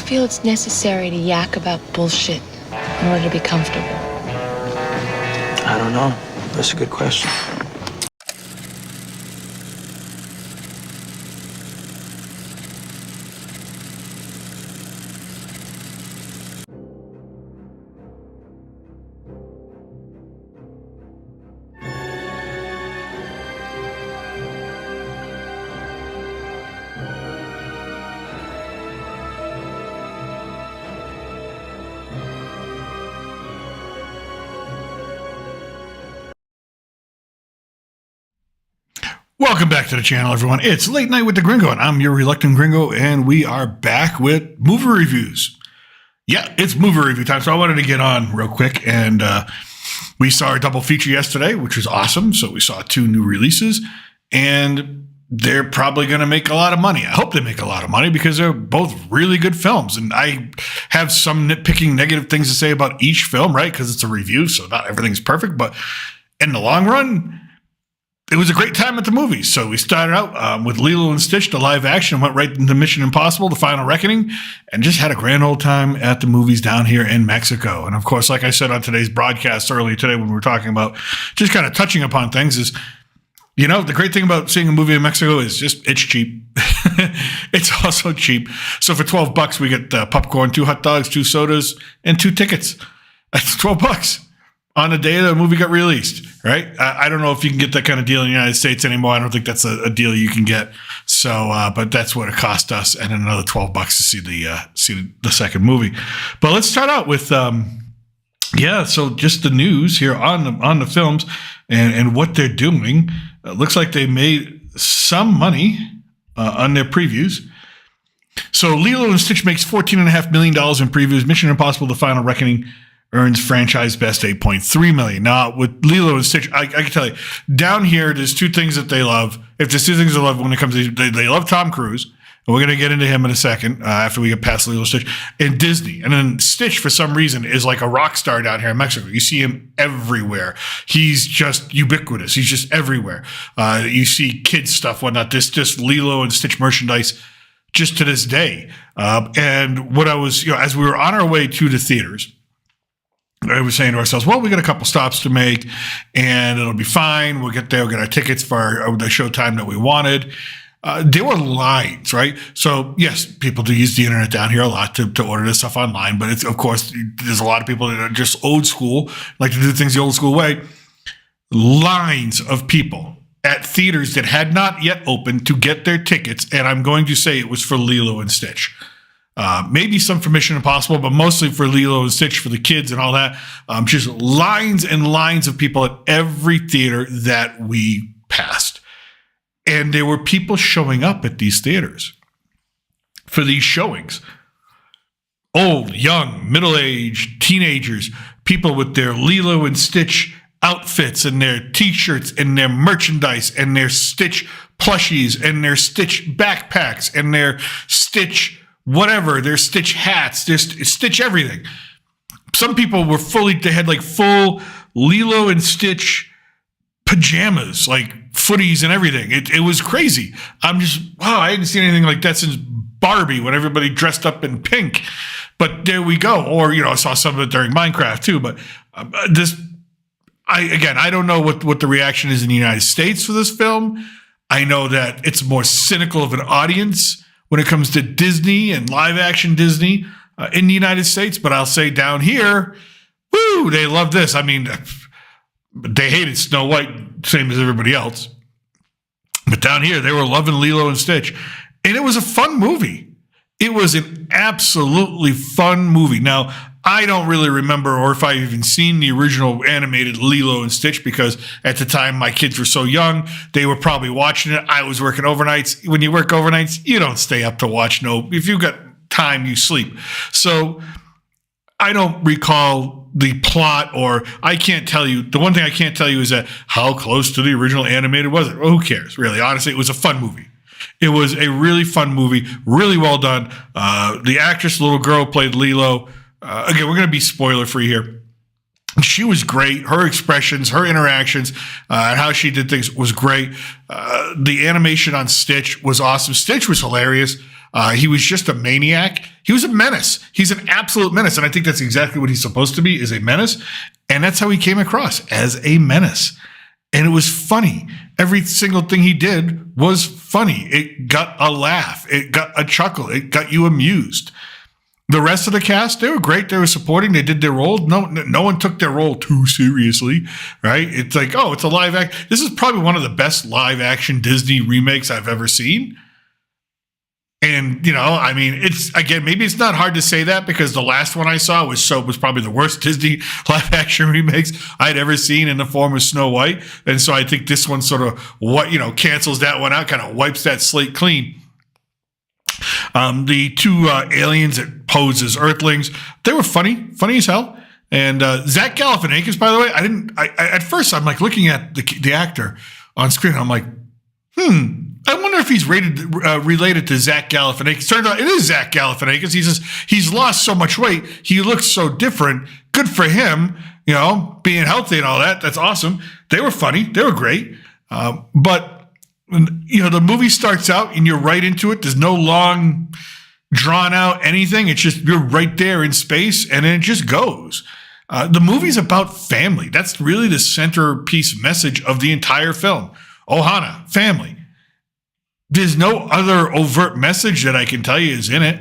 feel it's necessary to yak about bullshit in order to be comfortable? I don't know. That's a good question. Welcome back to the channel, everyone. It's Late Night with the Gringo, and I'm your reluctant gringo, and we are back with movie reviews. Yeah, it's movie review time, so I wanted to get on real quick, and we saw a double feature yesterday, which was awesome. So we saw 2 new releases, and they're probably going to make a lot of money. I hope they make a lot of money because they're both really good films, and I have some nitpicking negative things to say about each film, right? Because it's a review, so not everything's perfect, but in the long run, it was a great time at the movies. So we started out with Lilo and Stitch, the live action, went right into Mission Impossible, The Final Reckoning, and just had a grand old time at the movies down here in Mexico. And of course, like I said on today's broadcast earlier today when we were talking about just kind of touching upon things is, you know, the great thing about seeing a movie in Mexico is just it's cheap. It's also cheap. So for $12, we get popcorn, 2 hot dogs, 2 sodas, and 2 tickets. That's $12. On the day the movie got released, right? I don't know if you can get that kind of deal in the United States anymore. I don't think that's a deal you can get. So, but that's what it cost us, and another $12 to see the second movie. But let's start out with, so just the news here on the films and what they're doing. It looks like they made some money on their previews. So Lilo and Stitch makes $14.5 million in previews. Mission Impossible: The Final Reckoning earns franchise best $8.3 million. Now, with Lilo and Stitch, I can tell you, down here, there's 2 things that they love. If there's 2 things they love when it comes to, they love Tom Cruise, and we're going to get into him in a second after we get past Lilo and Stitch, and Disney. And then Stitch, for some reason, is like a rock star down here in Mexico. You see him everywhere. He's just ubiquitous. He's just everywhere. You see kids stuff, whatnot. This just Lilo and Stitch merchandise just to this day. And what I was, as we were on our way to the theaters, I was saying to ourselves, well, we got a couple stops to make and it'll be fine. We'll get there. We'll get our tickets for the showtime that we wanted. There were lines, right? So yes, people do use the internet down here a lot to order this stuff online, but it's, of course, there's a lot of people that are just old school, like to do things the old school way. Lines of people at theaters that had not yet opened to get their tickets. And I'm going to say it was for Lilo and Stitch. Maybe some for Mission Impossible, but mostly for Lilo and Stitch for the kids and all that. Just lines and lines of people at every theater that we passed. And there were people showing up at these theaters for these showings. Old, young, middle-aged, teenagers, people with their Lilo and Stitch outfits and their t-shirts and their merchandise and their Stitch plushies and their Stitch backpacks and their Stitch whatever, their Stitch hats, their Stitch everything. Some people were they had like full Lilo and Stitch pajamas, like footies and everything. It was crazy. I'm just, wow, I hadn't seen anything like that since Barbie when everybody dressed up in pink. But there we go. Or, I saw some of it during Minecraft too. But I don't know what the reaction is in the United States for this film. I know that it's more cynical of an audience when it comes to Disney and live action Disney in the United States. But I'll say down here, woo, they love this. I mean, they hated Snow White, same as everybody else. But down here, they were loving Lilo and Stitch. And it was a fun movie. It was an absolutely fun movie. Now, I don't really remember or if I've even seen the original animated Lilo and Stitch because at the time my kids were so young, they were probably watching it. I was working overnights. When you work overnights, you don't stay up to watch. If you've got time, you sleep. So I don't recall the plot or I can't tell you. The one thing I can't tell you is that how close to the original animated was it? Well, who cares, really? Honestly, it was a fun movie. It was a really fun movie, really well done. The actress, the little girl, played Lilo. Again, we're going to be spoiler free here. She was great. Her expressions, her interactions, and how she did things was great. The animation on Stitch was awesome. Stitch was hilarious. He was just a maniac. He was a menace. He's an absolute menace. And I think that's exactly what he's supposed to be, is a menace. And that's how he came across, as a menace. And it was funny. Every single thing he did was funny. It got a laugh. It got a chuckle. It got you amused. The rest of the cast, they were great. They were supporting. They did their role. No one took their role too seriously, right? It's like, oh, it's a live act. This is probably one of the best live action Disney remakes I've ever seen. And, I mean, it's, again, maybe it's not hard to say that because the last one I saw was probably the worst Disney live action remakes I'd ever seen in the form of Snow White. And so I think this one sort of, cancels that one out, kind of wipes that slate clean. The two aliens that pose as Earthlings, they were funny as hell. And Zach Galifianakis, by the way, at first I'm like looking at the actor on screen. I'm like, I wonder if he's related to Zach Galifianakis. Turns out it is Zach Galifianakis. He's lost so much weight. He looks so different. Good for him, being healthy and all that. That's awesome. They were funny. They were great. But the movie starts out and you're right into it. There's no long drawn out anything. It's just, you're right there in space and then it just goes. The movie's about family. That's really the centerpiece message of the entire film. Ohana, family. There's no other overt message that I can tell you is in it.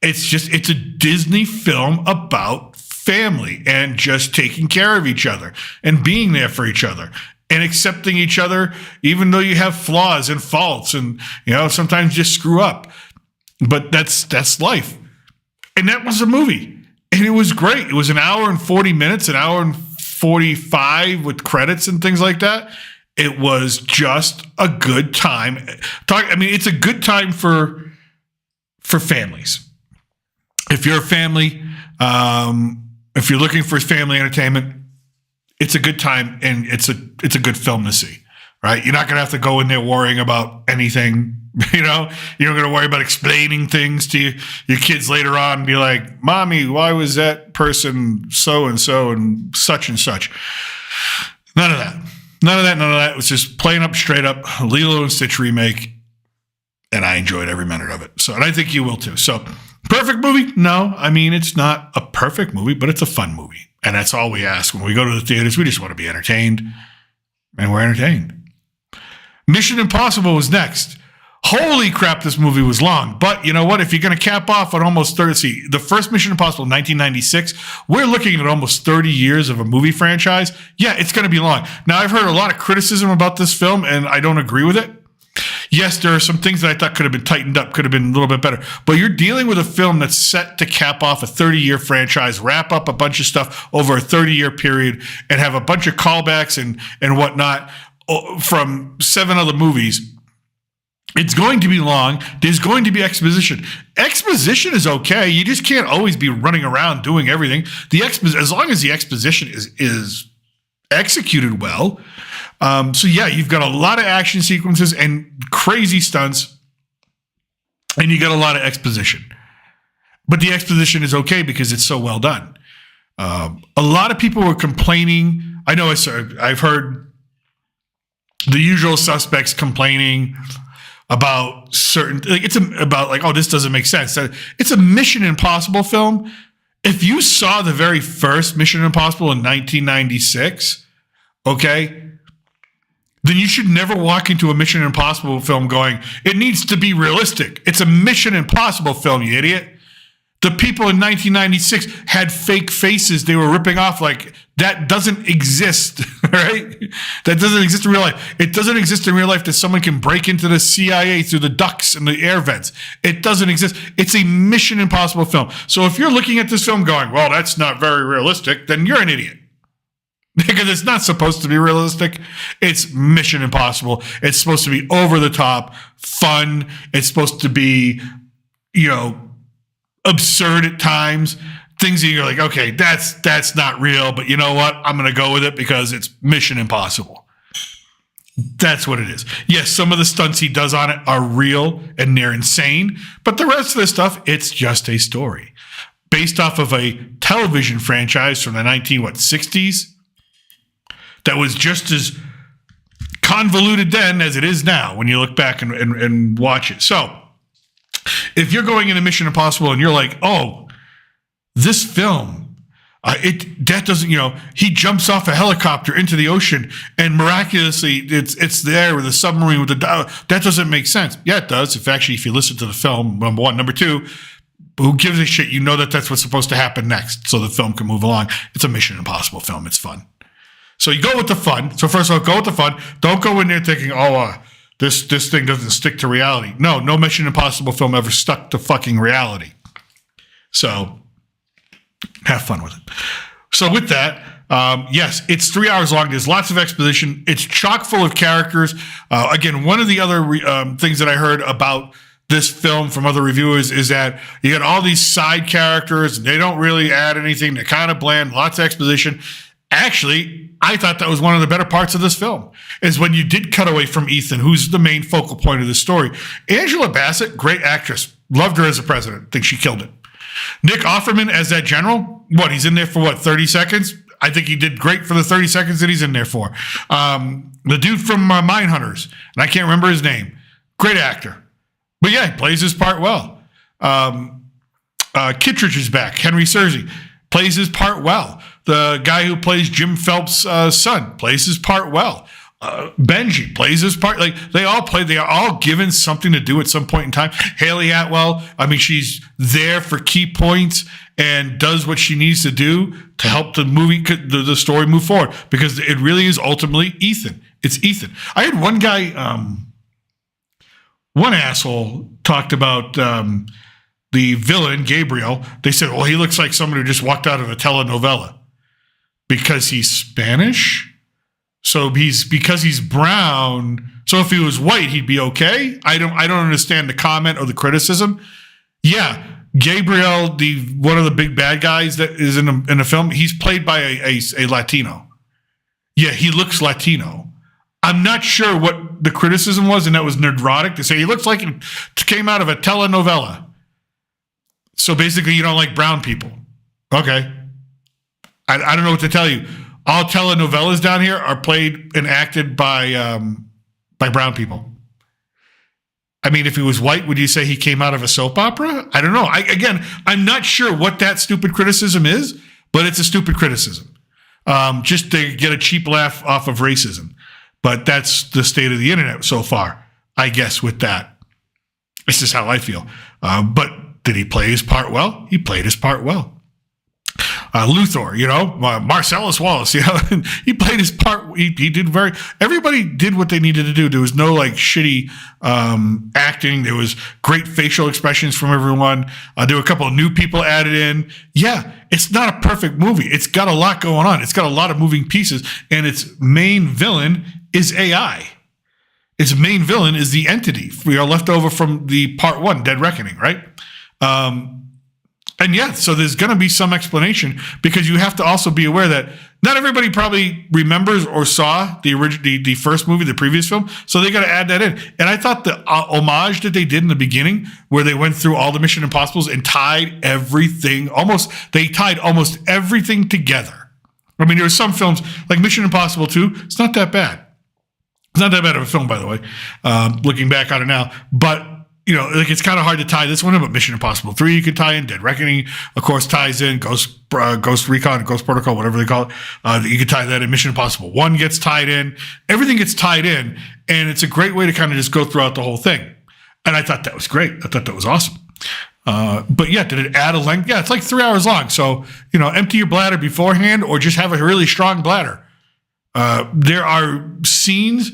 It's a Disney film about family and just taking care of each other and being there for each other and accepting each other, even though you have flaws and faults and, sometimes just screw up. But that's life. And that was a movie. And it was great. It was an hour and 40 minutes, an hour and 45 with credits and things like that. It was just a good time. It's a good time for families. If you're a family, if you're looking for family entertainment, it's a good time and it's a good film to see, right? You're not going to have to go in there worrying about anything, you're not going to worry about explaining things to your kids later on and be like, Mommy, why was that person so-and-so and such and such? None of that. None of that. It was just plain up, straight up Lilo and Stitch remake. And I enjoyed every minute of it. And I think you will too. So perfect movie? No, it's not a perfect movie, but it's a fun movie. And that's all we ask. When we go to the theaters, we just want to be entertained. And we're entertained. Mission Impossible was next. Holy crap, this movie was long. But you know what? If you're going to cap off at almost 30, the first Mission Impossible in 1996, we're looking at almost 30 years of a movie franchise. Yeah, it's going to be long. Now, I've heard a lot of criticism about this film, and I don't agree with it. Yes, there are some things that I thought could have been tightened up, could have been a little bit better. But you're dealing with a film that's set to cap off a 30-year franchise, wrap up a bunch of stuff over a 30-year period, and have a bunch of callbacks and whatnot from 7 other movies. It's going to be long. There's going to be exposition. Exposition is okay. You just can't always be running around doing everything. As long as the exposition is executed well. So yeah, you've got a lot of action sequences and crazy stunts, and you got a lot of exposition. But the exposition is okay because it's so well done. A lot of people were complaining. I know I've heard the usual suspects complaining about certain, this doesn't make sense. It's a Mission Impossible film. If you saw the very first Mission Impossible in 1996, okay, then you should never walk into a Mission Impossible film going, it needs to be realistic. It's a Mission Impossible film, you idiot. The people in 1996 had fake faces they were ripping off. Like, that doesn't exist, right? That doesn't exist in real life. It doesn't exist in real life that someone can break into the CIA through the ducts and the air vents. It doesn't exist. It's a Mission Impossible film. So if you're looking at this film going, well, that's not very realistic, then you're an idiot. Because it's not supposed to be realistic. It's Mission Impossible. It's supposed to be over the top, fun. It's supposed to be, absurd at times. Things that you're like, okay, that's not real, but you know what? I'm going to go with it because it's Mission Impossible. That's what it is. Yes, some of the stunts he does on it are real and they're insane, but the rest of the stuff, it's just a story based off of a television franchise from the 60s that was just as convoluted then as it is now when you look back and watch it. So If you're going into Mission Impossible and you're like, oh, this film, that doesn't, he jumps off a helicopter into the ocean and miraculously it's there with a submarine with that doesn't make sense. Yeah, it does. If you listen to the film, number one. Number two, who gives a shit? You know that's what's supposed to happen next, so the film can move along. It's a Mission Impossible film. It's fun. So you go with the fun. So first of all, go with the fun. Don't go in there thinking, this thing doesn't stick to reality. No Mission Impossible film ever stuck to fucking reality. So have fun with it. So with that, yes, it's 3 hours long. There's lots of exposition. It's chock full of characters. Again, one of the other things that I heard about this film from other reviewers is that you got all these side characters. And they don't really add anything. They're kind of bland. Lots of exposition. Actually, I thought that was one of the better parts of this film, is when you did cut away from Ethan, who's the main focal point of the story. Angela Bassett, great actress. Loved her as a president. Think she killed it. Nick Offerman as that general, he's in there for 30 seconds? I think he did great for the 30 seconds that he's in there for. The dude from Mindhunters, and I can't remember his name. Great actor. But yeah, he plays his part well. Kittredge is back. Henry Cersei plays his part well. The guy who plays Jim Phelps' son plays his part well. Benji plays his part. They are all given something to do at some point in time. Haley Atwell, she's there for key points and does what she needs to do to help the story move forward, because it really is ultimately Ethan. It's Ethan. I had one guy, one asshole talked about the villain, Gabriel. They said, well, he looks like someone who just walked out of a telenovela because he's Spanish. So because he's brown, so if he was white, he'd be okay. I don't understand the comment or the criticism. Yeah, Gabriel, one of the big bad guys that is in the film, he's played by a Latino. Yeah, he looks Latino. I'm not sure what the criticism was, and that was neurotic to say he looks like he came out of a telenovela. So basically, you don't like brown people. Okay. I don't know what to tell you. All telenovelas down here are played and acted by brown people. If he was white, would you say he came out of a soap opera? I don't know. I'm not sure what that stupid criticism is, but it's a stupid criticism. Just to get a cheap laugh off of racism. But that's the state of the internet so far, I guess, with that. This is how I feel. But did he play his part well? He played his part well. Luthor, Marcellus Wallace, he played his part. He did everybody did what they needed to do. There was no shitty acting. There was great facial expressions from everyone. There were a couple of new people added in. Yeah, it's not a perfect movie. It's got a lot going on. It's got a lot of moving pieces, and its main villain is AI. Its main villain is the entity we are left over from the part one, Dead Reckoning, right? And yeah, so there's going to be some explanation, because you have to also be aware that not everybody probably remembers or saw the first movie, the previous film. So they got to add that in. And I thought the homage that they did in the beginning, where they went through all the Mission Impossibles and tied almost everything together. There were some films like Mission Impossible 2. It's not that bad. It's not that bad of a film, by the way, looking back on it now. But it's kind of hard to tie this one in, but Mission Impossible 3 you can tie in. Dead Reckoning, of course, ties in. Ghost Recon, Ghost Protocol, whatever they call it. You can tie that in. Mission Impossible 1 gets tied in. Everything gets tied in, and it's a great way to kind of just go throughout the whole thing. And I thought that was great. I thought that was awesome. But yeah, did it add a length? Yeah, it's like 3 hours long. So, empty your bladder beforehand, or just have a really strong bladder. There are scenes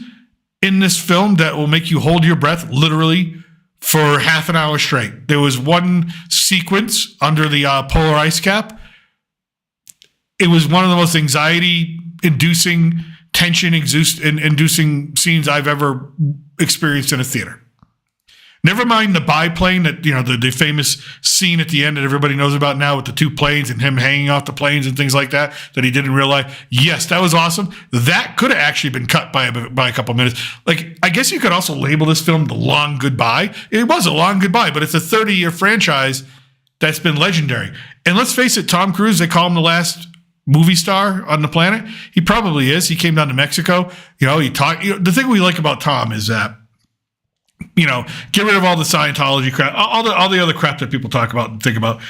in this film that will make you hold your breath, literally, for half an hour straight. There was one sequence under the polar ice cap. It was one of the most anxiety-inducing, tension-inducing scenes I've ever experienced in a theater. Never mind the biplane, that the famous scene at the end that everybody knows about now with the two planes and him hanging off the planes and things like that he did in real life. Yes, that was awesome. That could have actually been cut by a couple minutes. I guess you could also label this film The Long Goodbye. It was a long goodbye, but it's a 30-year franchise that's been legendary. And let's face it, Tom Cruise, they call him the last movie star on the planet. He probably is. He came down to Mexico. The thing we like about Tom is that get rid of all the Scientology crap, all the other crap that people talk about and think about,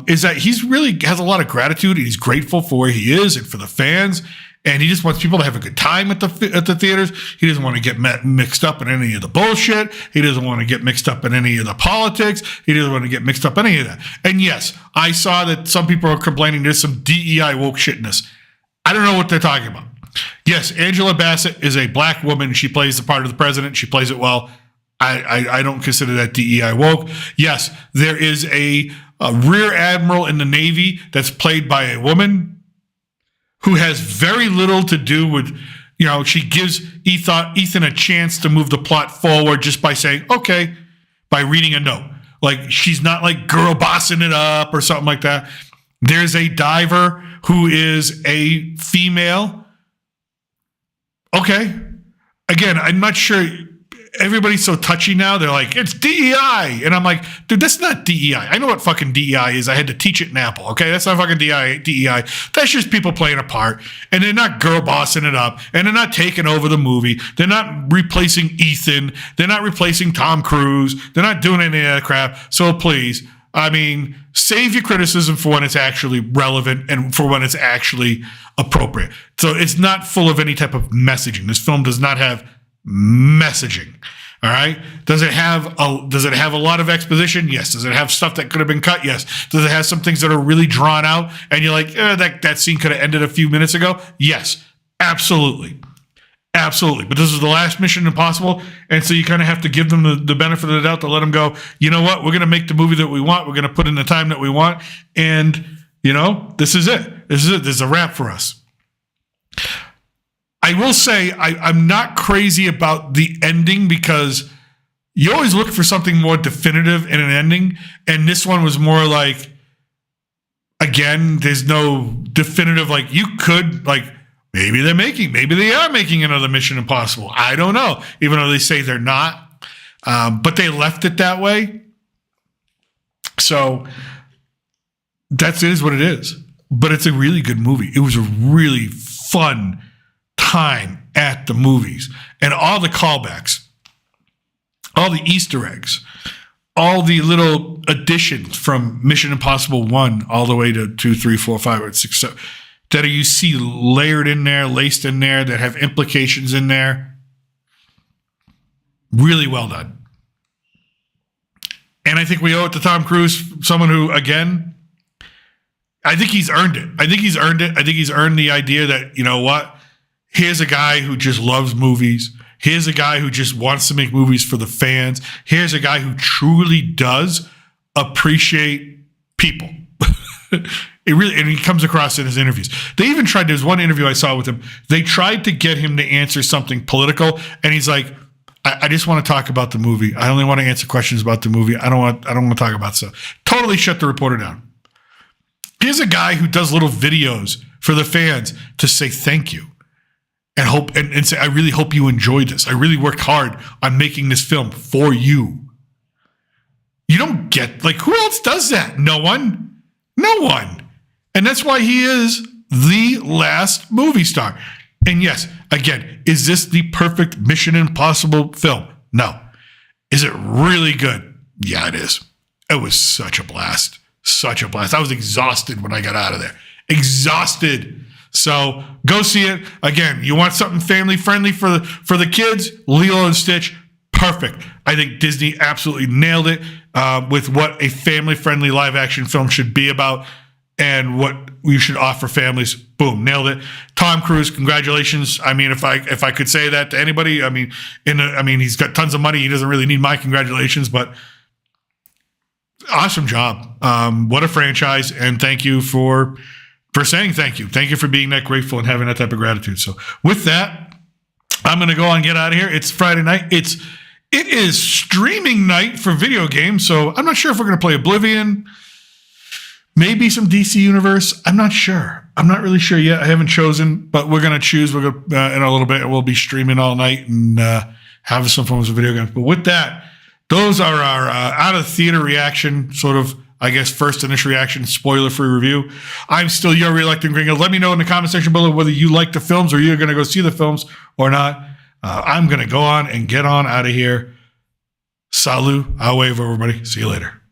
is that he's really has a lot of gratitude. He's grateful for where he is and for the fans. And he just wants people to have a good time at the theaters. He doesn't want to get mixed up in any of the bullshit. He doesn't want to get mixed up in any of the politics. He doesn't want to get mixed up in any of that. And yes, I saw that some people are complaining there's some DEI woke shitness. I don't know what they're talking about. Yes, Angela Bassett is a black woman. She plays the part of the president. She plays it well. I don't consider that DEI woke. Yes, there is a rear admiral in the Navy that's played by a woman who has very little to do with, she gives Ethan a chance to move the plot forward just by saying, okay, by reading a note. Like, she's not like girl bossing it up or something like that. There's a diver who is a female. Okay. Again, I'm not sure. Everybody's so touchy now. They're like, it's DEI. And I'm like, dude, that's not DEI. I know what fucking DEI is. I had to teach it in Apple. Okay. That's not fucking DEI. That's just people playing a part. And they're not girl bossing it up. And they're not taking over the movie. They're not replacing Ethan. They're not replacing Tom Cruise. They're not doing any of that crap. So please, save your criticism for when it's actually relevant and for when it's actually appropriate. So it's not full of any type of messaging. This film does not have messaging. All right. Does it have a lot of exposition? Yes. Does it have stuff that could have been cut? Yes. Does it have some things that are really drawn out and you're like, that scene could have ended a few minutes ago? Yes, absolutely. Absolutely. But this is the last Mission Impossible. And so you kind of have to give them the benefit of the doubt to let them go, you know what? We're going to make the movie that we want. We're going to put in the time that we want. And, this is it. This is a wrap for us. I will say I'm not crazy about the ending because you always look for something more definitive in an ending. And this one was more like, again, there's no definitive, like you could, like maybe they are making another Mission Impossible. I don't know, even though they say they're not. But they left it that way. So it is what it is. But it's a really good movie. It was a really fun time at the movies, and all the callbacks, all the Easter eggs, all the little additions from Mission Impossible 1 all the way to 2, 3, 4, 5, or 6, 7, that you see layered in there, laced in there, that have implications in there. Really well done. And I think we owe it to Tom Cruise, someone who, again, I think he's earned it. I think he's earned it. I think he's earned the idea that, you know what? Here's a guy who just loves movies. Here's a guy who just wants to make movies for the fans. Here's a guy who truly does appreciate people. And he comes across in his interviews. They even tried, there's one interview I saw with him. They tried to get him to answer something political. And he's like, I just want to talk about the movie. I only want to answer questions about the movie. I don't want to talk about stuff. Totally shut the reporter down. Here's a guy who does little videos for the fans to say thank you. And hope and say, I really hope you enjoyed this. I really worked hard on making this film for you. You don't get, like, who else does that? No one. And that's why he is the last movie star. And yes, again, is this the perfect Mission Impossible film? No. Is it really good? Yeah, it is. It was such a blast. Such a blast. I was exhausted when I got out of there. Exhausted. So go see it. Again, you want something family friendly for the kids? Lilo and Stitch, perfect. I think Disney absolutely nailed it with what a family friendly live action film should be about and what we should offer families. Boom, nailed it. Tom Cruise, congratulations. I mean, if I could say that to anybody, he's got tons of money. He doesn't really need my congratulations, but awesome job. What a franchise, and thank you for saying thank you. Thank you for being that grateful and having that type of gratitude. So with that, I'm going to go and get out of here. It's Friday night. It is streaming night for video games. So I'm not sure if we're going to play Oblivion, maybe some DC Universe. I'm not sure. I'm not really sure yet. I haven't chosen, but we're going to choose. We're going to, in a little bit, we'll be streaming all night and have some fun with video games. But with that, those are our out of theater reaction, sort of, I guess, first initial reaction, spoiler-free review. I'm still your reluctant gringo. Let me know in the comment section below whether you like the films or you're going to go see the films or not. I'm going to go on and get on out of here. Salut. I'll wave, everybody. See you later.